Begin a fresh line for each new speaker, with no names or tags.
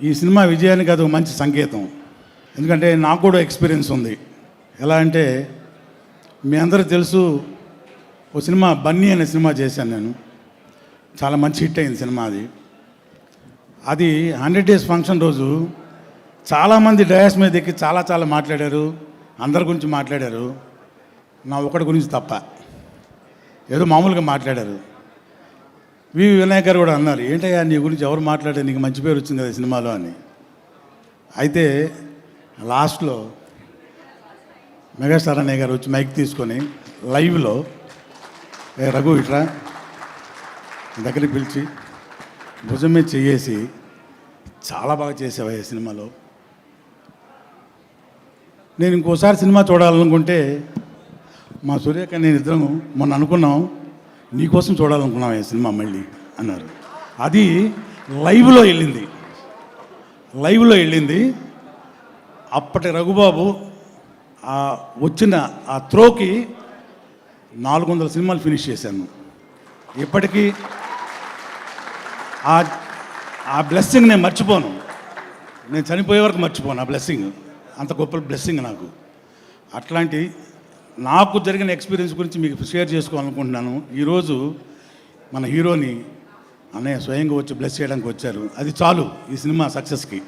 ఈ సినిమా విజయానికి అది ఒక మంచి సంకేతం. ఎందుకంటే నాకు కూడా ఎక్స్పీరియన్స్ ఉంది. ఎలా అంటే మీ అందరూ తెలుసు, ఓ సినిమా బన్నీ అనే సినిమా చేశాను నేను. చాలా మంచి హిట్ అయింది సినిమా. అది 100 days ఫంక్షన్ రోజు చాలామంది డయాస్ మీద ఎక్కి చాలా మాట్లాడారు, అందరి గురించి మాట్లాడారు. నా ఒకటి గురించి తప్ప ఏదో మామూలుగా మాట్లాడారు. వినాయక్ గారు కూడా అన్నారు, ఏంటయ్యా నీ గురించి ఎవరు మాట్లాడారు, నీకు మంచి పేరు వచ్చింది కదా సినిమాలో అని. అయితే లాస్ట్లో మెగాస్టార్ అన్నయ్య గారు వచ్చి మైక్ తీసుకొని లైవ్లో, ఏ రఘు ఇట్రా దగ్గరికి పిలిచి భుజం మీద చెయ్యేసి, చాలా బాగా చేసావా ఈ సినిమాలో. నేను ఇంకోసారి సినిమా చూడాలనుకుంటే మా సూర్యక నేను ఇద్దరం మొన్న అనుకున్నాం, నీకోసం చూడాలనుకున్నాం ఈ సినిమా మళ్ళీ అన్నారు. అది లైవ్లో వెళ్ళింది. అప్పటి రఘుబాబు వచ్చిన ఆ త్రోకి 400 సినిమాలు ఫినిష్ చేశాను. ఇప్పటికీ ఆ బ్లెస్సింగ్ నేను మర్చిపోను. నేను చనిపోయే వరకు మర్చిపోను ఆ బ్లెస్సింగ్. అంత గొప్ప బ్లెస్సింగ్ నాకు. అట్లాంటి నాకు జరిగిన ఎక్స్పీరియన్స్ గురించి మీకు షేర్ చేసుకోవాలనుకుంటున్నాను. ఈరోజు మన హీరోని అన్నయ్య స్వయంగా వచ్చి బ్లెస్ చేయడానికి వచ్చారు. అది చాలు ఈ సినిమా సక్సెస్కి.